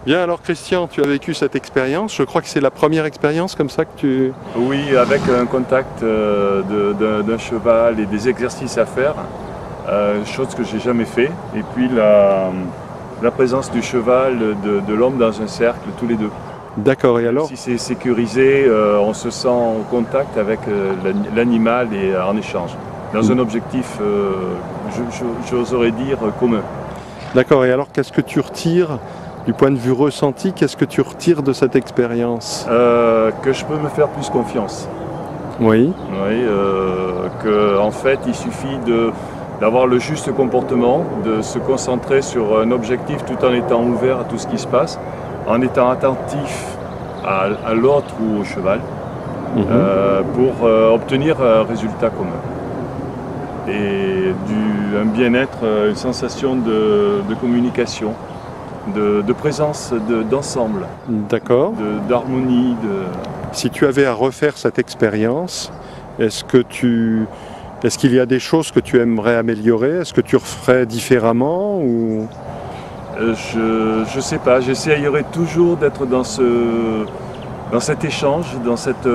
Bien, alors Christian, tu as vécu cette expérience. Je crois que c'est la première expérience comme ça que tu... Oui, avec un contact d'un cheval et des exercices à faire, chose que j'ai jamais fait. Et puis la présence du cheval, de l'homme dans un cercle, tous les deux. D'accord, et alors? Si c'est sécurisé, on se sent en contact avec l'animal et en échange. Dans un objectif, j'oserais dire, commun. D'accord, et alors qu'est-ce que tu retires du point de vue ressenti? Qu'est-ce que tu retires de cette expérience? Que je peux me faire plus confiance. Oui. Oui, qu'en fait, il suffit d'avoir le juste comportement, de se concentrer sur un objectif tout en étant ouvert à tout ce qui se passe, en étant attentif à l'autre ou au cheval, pour obtenir un résultat commun. Et un bien-être, une sensation de communication, de présence d'ensemble, D'accord. d'harmonie. Si tu avais à refaire cette expérience, est-ce qu'il y a des choses que tu aimerais améliorer? Est-ce que tu referais différemment ou... Je sais pas, j'essayerai toujours d'être dans cet échange, dans cette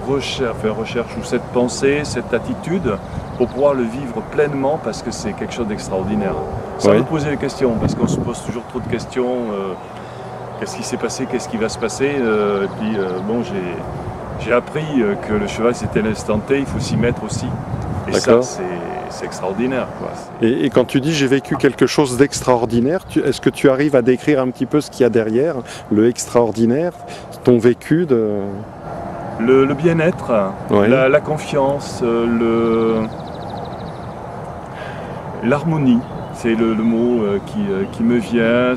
recherche ou cette pensée, cette attitude, pour pouvoir le vivre pleinement, parce que c'est quelque chose d'extraordinaire. Sans me poser des questions, parce qu'on se pose toujours trop de questions. Qu'est-ce qui s'est passé, qu'est-ce qui va se passer, et puis bon, j'ai appris que le cheval c'était l'instant T, il faut s'y mettre aussi. Et ça, c'est extraordinaire, quoi. Et quand tu dis j'ai vécu quelque chose d'extraordinaire, est-ce que tu arrives à décrire un petit peu ce qu'il y a derrière, le extraordinaire, ton vécu de... Le bien-être, la confiance, l'harmonie, c'est le mot qui me vient,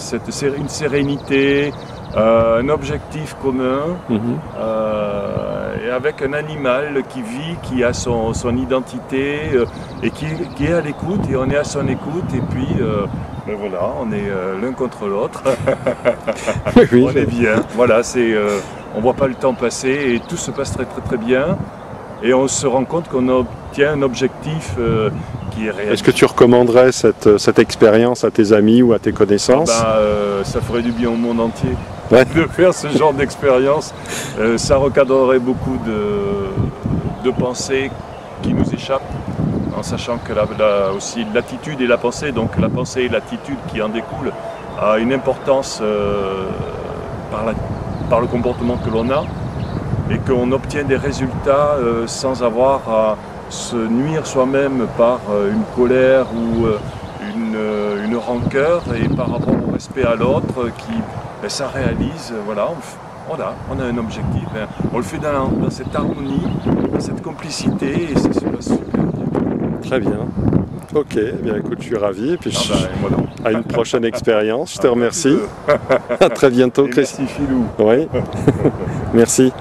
une sérénité, un objectif commun, et avec un animal qui vit, qui a son identité, et qui est à l'écoute, et on est à son écoute, et puis ben voilà, on est l'un contre l'autre. On est bien, voilà, on ne voit pas le temps passer, et tout se passe très très très bien, et on se rend compte qu'on obtient un objectif qui est réel. Est-ce que tu recommanderais cette expérience à tes amis ou à tes connaissances? Ça ferait du bien au monde entier. De faire ce genre d'expérience, ça recadrerait beaucoup de pensées qui nous échappent, en sachant que aussi l'attitude et la pensée, donc la pensée et l'attitude qui en découlent, a une importance par le comportement que l'on a, et qu'on obtient des résultats sans avoir à se nuire soi-même par une colère ou une rancœur, et par rapport au respect à l'autre ça réalise, voilà, on a un objectif, on le fait dans cette harmonie, dans cette complicité, et ça se passe super bien. Très bien. Ok, bien écoute, je suis ravi, et puis voilà. À une prochaine expérience, je te remercie. À très bientôt, Christy. Merci Philou. Oui, merci.